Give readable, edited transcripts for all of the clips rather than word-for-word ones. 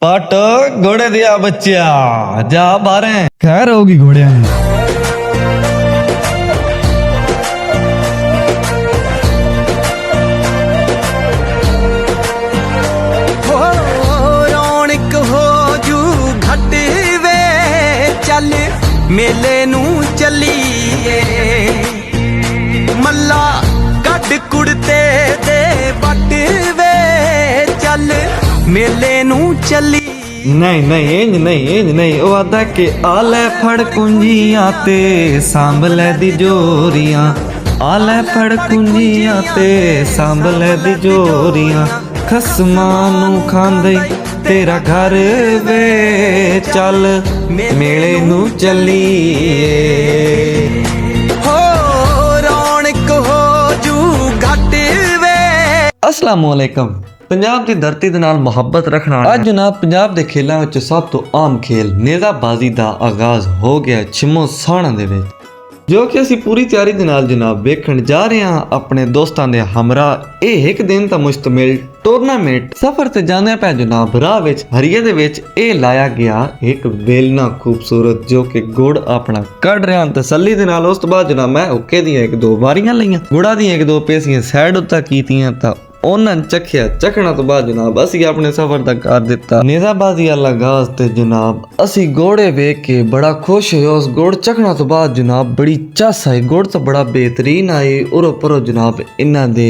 पट घोड़े दिया बच्चा जा बारे खैर होगी घोड़िया में। ਰੌਣਕ ਹੋ ਜੂ ਘਟ ਵੇ ਚੱਲ ਮੇਲੇ ਨੂੰ ਚੱਲੀਏ ਮੱਲਾ ਕੱਢ ਕੁੜਤੇ ਦੇ ਵੱਟ ਵੇ ਚੱਲ ਮੇਲੇ ਨੂੰ ਚੱਲੀ। नहीं नहीं इंज नहीं ओ आदा के आले फड़ कुंजियां ते सांभले दी जोरियां आले फड़ कुंजियां ते सांभले दी जोरियां खसमां नू खांदे तेरा घर वे चल मेले नू चलीए। ਹੋ ਰੌਣਕ ਹੋ ਜੂ ਘਟ ਵੇ। अस्सलाम वालेकुम। ਪੰਜਾਬ ਦੀ ਧਰਤੀ ਦੇ ਨਾਲ ਮੁਹੱਬਤ ਰੱਖਣ ਵਾਲਾ ਅੱਜ ਜਨਾਬ ਪੰਜਾਬ ਦੇ ਖੇਲਾਂ ਵਿੱਚ ਸਭ ਤੋਂ ਆਮ ਖੇਲ ਨੇਜ਼ਾਬਾਜ਼ੀ ਦਾ ਆਗਾਜ਼ ਹੋ ਗਿਆ ਛਿਮੋ ਸਾਣਾ ਦੇ ਵਿੱਚ, ਜੋ ਕਿ ਅਸੀਂ ਪੂਰੀ ਤਿਆਰੀ ਦੇ ਨਾਲ ਜਨਾਬ ਵੇਖਣ ਜਾ ਰਹੇ ਹਾਂ ਆਪਣੇ ਦੋਸਤਾਂ ਦੇ ਹਮਰਾਹ। ਇਹ ਇੱਕ ਦਿਨ ਦਾ ਮੁਸ਼ਤਮਿਲ ਟੂਰਨਾਮੈਂਟ ਸਫ਼ਰ ਤੇ ਜਾਂਦੇ ਪਏ ਜਨਾਬ। ਰਾਹ ਵਿੱਚ ਹਰੀਏ ਦੇ ਵਿੱਚ ਇਹ ਲਾਇਆ ਗਿਆ ਇੱਕ ਵੇਲਨਾ ਖੂਬਸੂਰਤ, ਜੋ ਕਿ ਗੁੜ ਆਪਣਾ ਕੱਢ ਰਿਹਾ ਤਸੱਲੀ ਦੇ ਨਾਲ। ਉਸ ਤੋਂ ਬਾਅਦ ਜਨਾਬ ਮੈਂ ਹੁੱਕੇ ਦੀਆਂ ਇੱਕ ਦੋ ਵਾਰੀਆਂ ਲਈਆਂ, ਗੁੜਾ ਦੀਆਂ ਇੱਕ ਦੋ ਪੇਸੀਆਂ ਸਾਈਡ ਉੱਤੇ ਕੀਤੀਆਂ ਤਾਂ ਉਹਨਾਂ ਚੱਖਿਆ। ਚੱਖਣਾ ਤੋਂ ਬਾਅਦ ਜਨਾਬ ਅਸੀਂ ਆਪਣੇ ਸਫ਼ਰ ਦਾ ਕਰ ਦਿੱਤਾ ਨੇਜ਼ਾਬਾਜ਼ੀ ਵਾਲਾ ਗਾਜ਼ ਤੇ ਜਨਾਬ ਅਸੀਂ ਘੋੜੇ ਵੇਖ ਕੇ ਬੜਾ ਖੁਸ਼ ਹੋਏ। ਉਸ ਘੋੜ ਚੱਖਣਾ ਤੋਂ ਬਾਅਦ ਜਨਾਬ ਬੜੀ ਚੱਸ ਆਈ, ਘੋੜ ਤਾਂ ਬੜਾ ਬਿਹਤਰੀਨ ਆਈ। ਉਰੋਂ ਪਰੋਂ ਜਨਾਬ ਇਹਨਾਂ ਦੇ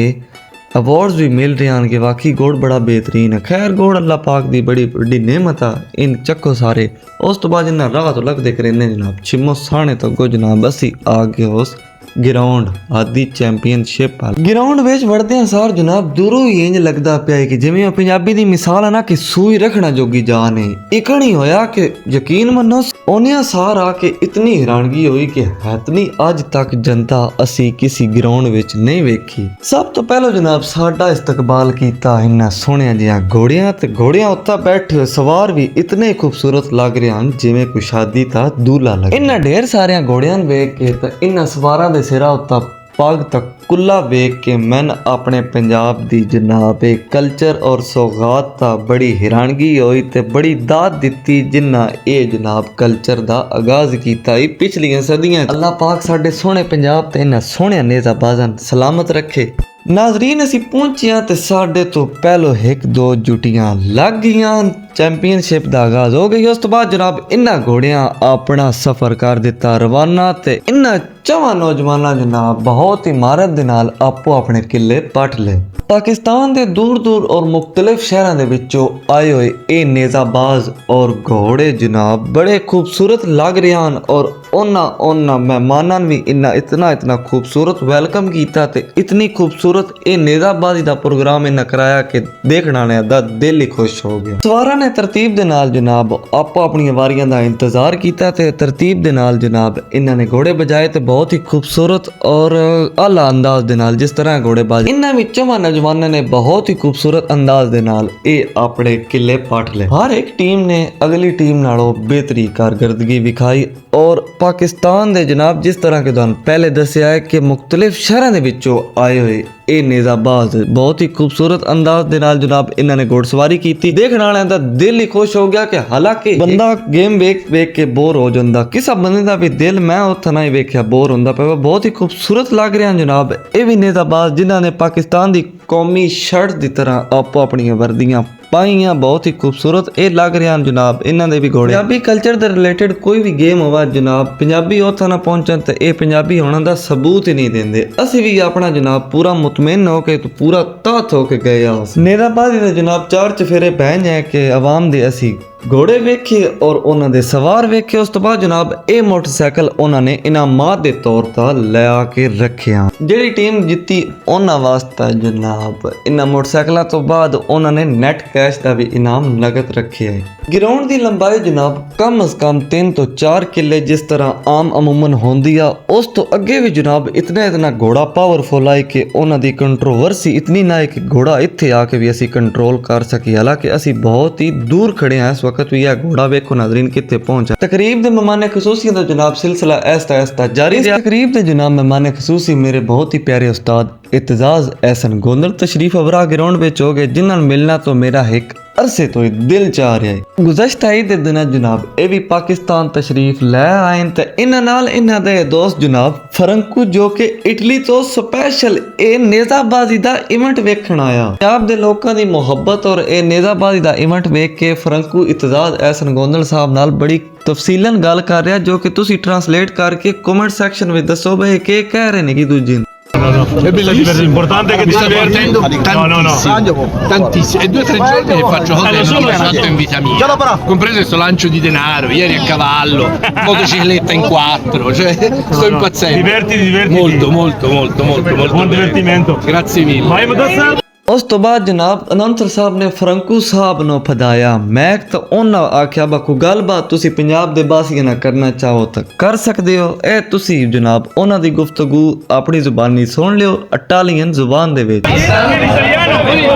ਅਵਾਰਡਸ ਵੀ ਮਿਲ ਰਹੇ ਹਨ ਕਿ ਵਾਕਈ ਘੋੜ ਬੜਾ ਬਿਹਤਰੀਨ ਹੈ। ਖੈਰ ਘੋੜ ਅੱਲਾਹ ਪਾਕ ਦੀ ਬੜੀ ਵੱਡੀ ਨਿਮਤ ਆ, ਇਨ ਚੱਕੋ ਸਾਰੇ। ਉਸ ਤੋਂ ਬਾਅਦ ਇਹਨਾਂ ਰਾਹ ਤੋਂ ਲੱਗਦੇ ਕਰਿੰਦੇ ਜਨਾਬ ਛਿਮੋ ਸਾਣੇ ਤੋਂ ਅੱਗੋਂ ਜਨਾਬ ਅਸੀਂ ਆ ਗਏ ਉਸ ਗਰਾਊਂਡ ਆਦੀ ਚੈਂਪੀਅਨਸ਼ਿਪ ਵਾਲ ਗਰਾਊਂਡ ਵਿੱਚ ਵੜਦਿਆਂ ਸਾਰ ਜਨਾਬ ਦੂਰੋਂ ਹੀ ਇੰਜ ਲੱਗਦਾ ਪਿਆ ਕਿ ਜਿਵੇਂ ਉਹ ਪੰਜਾਬੀ ਦੀ ਮਿਸਾਲ ਹੈ ਨਾ ਕਿ ਸੂਈ ਰੱਖਣਾ ਜੋਗੀ ਜਾਨ ਹੈ। ਇਕਣੀ ਹੋਇਆ ਕਿ ਯਕੀਨ ਮੰਨੋ ਉਹਨਿਆਂ ਸਾਰ ਆ ਕੇ ਇਤਨੀ ਹੈਰਾਨਗੀ ਹੋਈ ਕਿ ਹੈਤਨੀ ਅੱਜ ਤੱਕ ਜਨਤਾ ਅਸੀਂ ਕਿਸੇ ਗਰਾਊਂਡ ਵਿੱਚ ਨਹੀਂ ਵੇਖੀ। ਸਭ ਤੋਂ ਪਹਿਲਾਂ ਜਨਾਬ ਸਾਡਾ ਇਸਤਕਬਾਲ ਕੀਤਾ ਇਹਨਾਂ ਸੋਹਣਿਆਂ ਜਿਹੀਆਂ ਘੋੜਿਆਂ ਤੇ ਘੋੜਿਆਂ ਉੱਤੇ ਬੈਠੇ ਹੋਏ ਸਵਾਰ ਵੀ ਇਤਨੇ ਖੂਬਸੂਰਤ ਲੱਗ ਰਹੇ ਹਨ ਜਿਵੇਂ ਕੋਈ ਸ਼ਾਦੀ ਦਾ ਦੂल्हा ਲੱਗੇ। ਇਹਨਾਂ ਢੇਰ ਸਾਰਿਆਂ ਘੋੜਿਆਂ ਨੂੰ ਵੇਖ ਕੇ ਤੇ ਇਹਨਾਂ ਸਵਾਰਾਂ ਦੇ ਸਿਰਾਂ ਉੱਤੇ ਪੱਗ ਤੱਕ ਕੁੱਲਾ ਵੇਖ ਕੇ ਮੈਨੂੰ ਆਪਣੇ ਪੰਜਾਬ ਦੀ ਜਨਾਬ ਇਹ ਕਲਚਰ ਔਰ ਸੌਗਾਤ ਦਾ ਬੜੀ ਹੈਰਾਨਗੀ ਹੋਈ ਤੇ ਬੜੀ ਦਾਤ ਦਿੱਤੀ ਜਿਨ੍ਹਾਂ ਇਹ ਜਨਾਬ ਕਲਚਰ ਦਾ ਆਗਾਜ਼ ਕੀਤਾ ਹੀ ਪਿਛਲੀਆਂ ਸਦੀਆਂ। ਅੱਲਾਹ ਪਾਕ ਸਾਡੇ ਸੋਹਣੇ ਪੰਜਾਬ ਤੇ ਇਹਨਾਂ ਸੋਹਣਿਆਂ ਨੇਜ਼ਾਬਾਜ਼ਾਂ ਸਲਾਮਤ ਰੱਖੇ। ਨਾਜ਼ਰੀਨ ਅਸੀਂ ਪਹੁੰਚਿਆ ਤੇ ਸਾਡੇ ਤੋਂ ਪਹਿਲੋਂ ਇੱਕ ਦੋ ਜੁਟੀਆਂ ਲੱਗ ਗਈਆਂ, ਚੈਂਪੀਅਨਸ਼ਿਪ ਦਾ ਆਗਾਜ਼ ਹੋ ਗਿਆ। ਉਸ ਤੋਂ ਬਾਅਦ ਜਨਾਬ ਇਹਨਾਂ ਘੋੜਿਆਂ ਆਪਣਾ ਸਫ਼ਰ ਕਰ ਦਿੱਤਾ ਰਵਾਨਾ ਤੇ ਇਹਨਾਂ ਚਵਾਂ ਨੌਜਵਾਨਾਂ ਜਨਾਬ ਬਹੁਤ ਹੀ ਮਹਾਰਤ ਦੇ ਨਾਲ ਆਪੋ ਆਪਣੇ ਕਿੱਲੇ ਪੱਟ ਲਏ। ਪਾਕਿਸਤਾਨ ਦੇ ਦੂਰ ਦੂਰ ਔਰ ਮੁਖਤਲਿਫ ਸ਼ਹਿਰਾਂ ਦੇ ਵਿੱਚੋਂ ਆਏ ਹੋਏ ਇਹ ਨੇਜ਼ਾਬਾਜ਼ ਔਰ ਘੋੜੇ ਜਨਾਬ ਬੜੇ ਖੂਬਸੂਰਤ ਲੱਗ ਰਹੇ ਹਨ ਔਰ ਉਹਨਾਂ ਮਹਿਮਾਨਾਂ ਵੀ ਇਤਨਾ ਖੂਬਸੂਰਤ ਵੈਲਕਮ ਕੀਤਾ ਤੇ ਇਤਨੀ ਖੂਬਸੂਰਤ ਇਹ ਨੇਜ਼ਾਬਾਜ਼ੀ ਦਾ ਪ੍ਰੋਗਰਾਮ ਇਹਨਾਂ ਕਰਾਇਆ ਕਿ ਦੇਖਣ ਵਾਲਿਆਂ ਦਾ ਦਿਲ ਹੀ ਖੁਸ਼ ਹੋ ਗਿਆ। ਸਵਾਰਾਂ ਨੇ ਤਰਤੀਬ ਦੇ ਨਾਲ ਜਨਾਬ ਆਪੋ ਆਪਣੀਆਂ ਵਾਰੀਆਂ ਦਾ ਇੰਤਜ਼ਾਰ ਕੀਤਾ ਤੇ ਤਰਤੀਬ ਦੇ ਨਾਲ ਜਨਾਬ ਇਹਨਾਂ ਨੇ ਘੋੜੇ ਬਜਾਏ ਤੇ ਬਹੁਤ ਹੀ ਖੂਬਸੂਰਤ ਔਰ ਆਲਾ ਅੰਦਾਜ਼ ਦੇ ਨਾਲ ਜਿਸ ਤਰ੍ਹਾਂ ਘੋੜੇ ਬਾਜ਼ ਇਹਨਾਂ ਵਿੱਚੋਂ ਨੌਜਵਾਨਾਂ ਨੇ ਬਹੁਤ ਹੀ ਖੂਬਸੂਰਤ ਅੰਦਾਜ਼ ਦੇ ਨਾਲ ਇਹ ਆਪਣੇ ਕਿੱਲੇ ਪੱਟ ਲਏ। ਹਰ ਇੱਕ ਟੀਮ ਨੇ ਅਗਲੀ ਟੀਮ ਨਾਲੋਂ ਬਿਹਤਰੀ ਕਾਰਗਰਦਗੀ ਵਿਖਾਈ ਔਰ ਪਾਕਿਸਤਾਨ ਦੇ ਜਨਾਬ ਜਿਸ ਤਰ੍ਹਾਂ ਕਿ ਤੁਹਾਨੂੰ ਪਹਿਲੇ ਦੱਸਿਆ ਹੈ ਕਿ ਮੁਖਤਲਿਫ ਸ਼ਹਿਰਾਂ ਦੇ ਵਿੱਚੋਂ ਆਏ ਹੋਏ ਇਹ ਨੇਜ਼ਾਬਾਜ਼ ਬਹੁਤ ਹੀ ਖੂਬਸੂਰਤ ਅੰਦਾਜ਼ ਦੇ ਨਾਲ ਜਨਾਬ ਇਹਨਾਂ ਨੇ ਘੋੜਸਵਾਰੀ ਕੀਤੀ। ਦੇਖਣ ਵਾਲਿਆਂ ਦਾ ਦਿਲ ਹੀ ਖੁਸ਼ ਹੋ ਗਿਆ ਕਿ ਹਾਲਾਂਕਿ ਬੰਦਾ ਗੇਮ ਵੇਖ ਕੇ ਬੋਰ ਹੋ ਜਾਂਦਾ, ਕਿਸੇ ਬੰਦੇ ਦਾ ਵੀ ਦਿਲ ਮੈਂ ਉੱਥੇ ਨਾ ਹੀ ਵੇਖਿਆ ਬੋਰ ਹੁੰਦਾ ਪਿਆ। ਬਹੁਤ ਹੀ ਖੂਬਸੂਰਤ ਲੱਗ ਰਿਹਾ ਜਨਾਬ ਇਹ ਵੀ ਨੇਜ਼ਾਬਾਜ਼ ਜਿਨ੍ਹਾਂ ਨੇ ਪਾਕਿਸਤਾਨ ਦੀ ਕੌਮੀ ਸ਼ਰਟ ਦੀ ਤਰ੍ਹਾਂ ਆਪੋ ਆਪਣੀਆਂ ਵਰਦੀਆਂ ਪਾਈਆਂ, ਬਹੁਤ ਹੀ ਖੂਬਸੂਰਤ ਇਹ ਲੱਗ ਰਹੇ ਹਨ ਜਨਾਬ ਇਹਨਾਂ ਦੇ ਵੀ ਘੋੜੇ। ਪੰਜਾਬੀ ਕਲਚਰ ਦੇ ਰਿਲੇਟਡ ਕੋਈ ਵੀ ਗੇਮ ਹੋਵਾ ਜਨਾਬ ਪੰਜਾਬੀ ਉੱਥੇ ਨਾ ਪਹੁੰਚਣ ਤੇ ਇਹ ਪੰਜਾਬੀ ਹੋਣ ਦਾ ਸਬੂਤ ਹੀ ਨਹੀਂ ਦਿੰਦੇ। ਅਸੀਂ ਵੀ ਆਪਣਾ ਜਨਾਬ ਪੂਰਾ ਮੁਤਮਿਨ ਹੋ ਕੇ ਪੂਰਾ ਤਾਤ ਹੋ ਕੇ ਗਏ ਆ ਉਸ ਨੇਜ਼ਾਬਾਜ਼ੀ ਦੇ ਜਨਾਬ ਚਾਰ ਚਫੇਰੇ ਪੈ ਜਾਏ ਕਿ ਆਵਾਮ ਦੇ ਅਸੀਂ ਘੋੜੇ ਵੇਖੇ ਔਰ ਉਹਨਾਂ ਦੇ ਸਵਾਰ ਵੇਖੇ। ਉਸ ਤੋਂ ਬਾਅਦ ਜਨਾਬ ਇਹ ਮੋਟਰਸਾਈਕਲ ਉਹਨਾਂ ਨੇ ਇਨਾਮਾਤ ਦੇ ਤੌਰ ਤੇ ਲਿਆ ਕੇ ਰੱਖਿਆ। ਜਿਹੜੀ ਟੀਮ ਜਿੱਤੀ ਉਹਨਾਂ ਵਾਸਤੇ ਜਨਾਬ ਇਹਨਾਂ ਮੋਟਰਸਾਈਕਲਾਂ ਤੋਂ ਬਾਅਦ ਉਹਨਾਂ ਨੇ ਨੈਟ ਕੈਸ਼ ਦਾ ਵੀ ਇਨਾਮ ਨਗਦ ਰੱਖਿਆ ਹੈ। ਗਰਾਊਂਡ ਦੀ ਲੰਬਾਈ ਜਨਾਬ ਕਮ ਅਜ਼ ਕਮ 3 ਤੋਂ 4 ਕਿੱਲੇ ਜਿਸ ਤਰ੍ਹਾਂ ਆਮ ਅਮੂਮਨ ਹੁੰਦੀ ਆ। ਉਸ ਤੋਂ ਅੱਗੇ ਵੀ ਜਨਾਬ ਇਤਨਾ ਘੋੜਾ ਪਾਵਰਫੁਲ ਹੈ ਕਿ ਉਹਨਾਂ ਦੀ ਕੰਟਰੋਵਰਸੀ ਇਤਨੀ ਨਾ ਹੈ ਕਿ ਘੋੜਾ ਇੱਥੇ ਆ ਕੇ ਵੀ ਅਸੀਂ ਕੰਟਰੋਲ ਕਰ ਸਕੀਏ। ਹਾਲਾਂਕਿ ਅਸੀਂ ਬਹੁਤ ਹੀ ਦੂਰ ਖੜੇ ਹਾਂ ਇਸ वक्त भी यह घोड़ा वेखो नाज़रीन कितने पहुंचा। तकरीब दे मेहमान खसूसी दा जनाब सिलसिला ऐसा जारी रहा। तकरीब दे जनाब मेहमान खसूसी मेरे बहुत ही प्यारे उस्ताद इत्तेजाज़ एहसन गोंदल तशरीफ अवरा ग्राउंड विच हो गए, जिन्हां नूं मिलना तो मेरा एक ਅਰਸੇ ਤੋਂ ਹੀ ਦਿਲ ਚਾਹ ਰਿਹਾ ਹੈ। ਗੁਜ਼ਸ਼ਤਾ ਈਦ ਦੇ ਦਿਨਾਂ ਜਨਾਬ ਇਹ ਵੀ ਪਾਕਿਸਤਾਨ ਤਸ਼ਰੀਫ ਲੈ ਆਏ ਤੇ ਇਹਨਾਂ ਨਾਲ ਇਹਨਾਂ ਦੇ ਦੋਸਤ ਜਨਾਬ ਫਰੰਕੂ ਜੋ ਕਿ ਇਟਲੀ ਤੋਂ ਸਪੈਸ਼ਲ ਇਹ ਨੇਜ਼ਾਬਾਜ਼ੀ ਦਾ ਇਵੈਂਟ ਵੇਖਣ ਆਇਆ। ਪੰਜਾਬ ਦੇ ਲੋਕਾਂ ਦੀ ਮੁਹੱਬਤ ਔਰ ਇਹ ਨੇਜ਼ਾਬਾਜ਼ੀ ਦਾ ਇਵੈਂਟ ਵੇਖ ਕੇ ਫਰੰਕੂ ਇਤਜ਼ਾਜ਼ ਐਸਨ ਗੋਂਦਲ ਸਾਹਿਬ ਨਾਲ ਬੜੀ ਤਫਸੀਲਨ ਗੱਲ ਕਰ ਰਿਹਾ, ਜੋ ਕਿ ਤੁਸੀਂ ਟਰਾਂਸਲੇਟ ਕਰਕੇ ਕਮੈਂਟ ਸੈਕਸ਼ਨ ਵਿੱਚ ਦੱਸੋ ਬਈ ਕੀ ਕਹਿ ਰਹੇ ਨੇ ਕਿ ਦੂਜੀ È bella divertente, l'importante è che Mi ti sto diverti. divertendo tantissimo, tantissimo. E 2 o 3 giorni che faccio cose che non ho mai fatto in vita mia. Compreso questo lancio di denaro, ieri a cavallo, motocicletta in 4, cioè sto impazzendo. Divertiti. Molto, molto, molto, molto, molto. Buon bene. divertimento. Grazie mille. Vai, Madassa. ਉਸ ਤੋਂ ਬਾਅਦ ਜਨਾਬ ਅਨੰਤਰ ਸਾਹਿਬ ਨੇ ਫਰੰਕੂ ਸਾਹਿਬ ਨੂੰ ਫਦਾਇਆ। ਮੈਂ ਤਾਂ ਉਹਨਾਂ ਆਖਿਆ ਬਾ ਕੋਈ ਗੱਲਬਾਤ ਤੁਸੀਂ ਪੰਜਾਬ ਦੇ ਬਾਸੀਆਂ ਨਾਲ ਕਰਨਾ ਚਾਹੋ ਤਾਂ ਕਰ ਸਕਦੇ ਹੋ। ਇਹ ਤੁਸੀਂ ਜਨਾਬ ਉਹਨਾਂ ਦੀ ਗੁਫ਼ਤਗੂ ਆਪਣੀ ਜ਼ੁਬਾਨੀ ਸੁਣ ਲਿਓ ਇਟਾਲੀਅਨ ਜ਼ੁਬਾਨ ਦੇ ਵਿੱਚ। E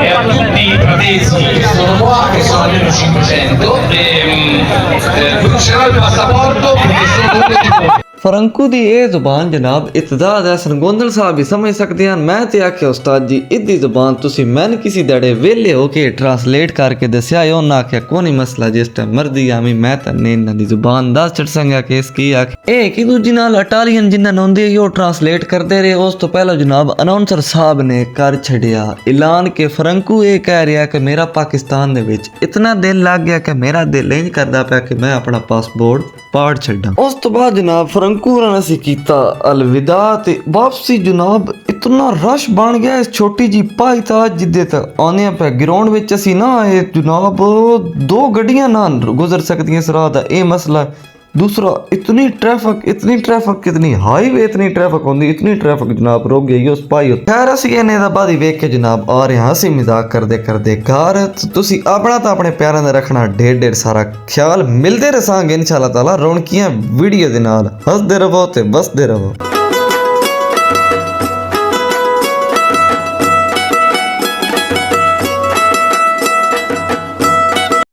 a tutti i pratesi che sono qua, che sono almeno 500, brucerò il passaporto perché sono uno di voi. ਫਰੰਕੂ ਦੀ ਇਹ ਜ਼ੁਬਾਨ ਜਨਾਬ ਇਤਜ਼ਾਜ਼ ਐਸਨ ਗੋਂਦਲ ਸਾਹਿਬ ਵੀ ਸਮਝ ਸਕਦੇ ਹਨ। ਮੈਂ ਤੇ ਆਖਿਆ ਉਸਤਾਦ ਜੀ ਇਹਦੀ ਜ਼ੁਬਾਨ ਤੁਸੀਂ ਮੈਨੂੰ ਕਿਸੇ ਦੜੇ ਵੇਲੇ ਹੋ ਕੇ ਟਰਾਂਸਲੇਟ ਕਰਕੇ ਦੱਸਿਆ। ਉਹਨਾਂ ਆਖਿਆ ਕੋਈ ਨਹੀਂ ਮਸਲਾ, ਜਿਸ ਟਾਈਮ ਮਰਜ਼ੀ ਆਵੀਂ ਮੈਂ ਤਾਂ ਨੇ ਇਹਨਾਂ ਦੀ ਜ਼ੁਬਾਨ ਦੱਸ ਛੱਡ ਸੰਗਾ ਕਿ ਇਸ ਕੀ ਆਖ ਇਹ ਕਿ ਦੂਜੀ ਨਾਲ ਇਟਾਲੀਅਨ ਜਿੰਨਾਂ ਨੂੰ ਆਉਂਦੀ ਹੈ ਉਹ ਟਰਾਂਸਲੇਟ ਕਰਦੇ ਰਹੇ। ਉਸ ਤੋਂ ਪਹਿਲਾਂ ਜਨਾਬ ਅਨਾਉਂਸਰ ਸਾਹਿਬ ਨੇ ਕਰ ਛੱਡਿਆ ਐਲਾਨ ਕਿ ਫਰੰਕੂ ਇਹ ਕਹਿ ਰਿਹਾ ਕਿ ਮੇਰਾ ਪਾਕਿਸਤਾਨ ਦੇ ਵਿੱਚ ਇਤਨਾ ਦਿਲ ਲੱਗ ਗਿਆ ਕਿ ਮੇਰਾ ਦਿਲ ਇੰਜ ਕਰਦਾ ਪਿਆ ਕਿ ਮੈਂ ਆਪਣਾ ਪਾਸਪੋਰਟ ਪਾੜ ਛੱਡਾਂ। ਉਸ ਤੋਂ ਬਾਅਦ ਜਨਾਬ ਫਰੰਕੂ ਹੋਰਾਂ ਅਸੀਂ ਕੀਤਾ ਅਲਵਿਦਾ ਤੇ ਵਾਪਸੀ ਜਨਾਬ ਇਤਨਾ ਰਸ਼ ਬਣ ਗਿਆ ਇਸ ਛੋਟੀ ਜੀ ਪਾਈਤਾ ਜਿੱਦੇ ਤੱਕ ਆਉਂਦੇ ਪਏ ਗਰਾਊਂਡ ਵਿੱਚ ਅਸੀਂ ਨਾ ਇਹ ਜਨਾਬ 2 ਗੱਡੀਆਂ ਨਾ ਗੁਜ਼ਰ ਸਕਦੀਆਂ ਇਸ ਰਾਹ ਦਾ ਇਹ ਮਸਲਾ। दूसरा इतनी ट्रैफिक कितनी हाईवे इतनी ट्रैफिक होंगी इतनी ट्रैफिक जनाब रोक गई उस पाई। खैर असी इन्ने दा बाद ही वेख के जनाब आ रहे हैं हसी मजाक करदे घर तुसी अपना तो अपने प्यारां दा रखना ढेर सारा ख्याल। मिलते रसांगे इंशाअल्लाह ताला रौनकियां वीडियो दे नाल हसदे रहो ते बसदे रहो।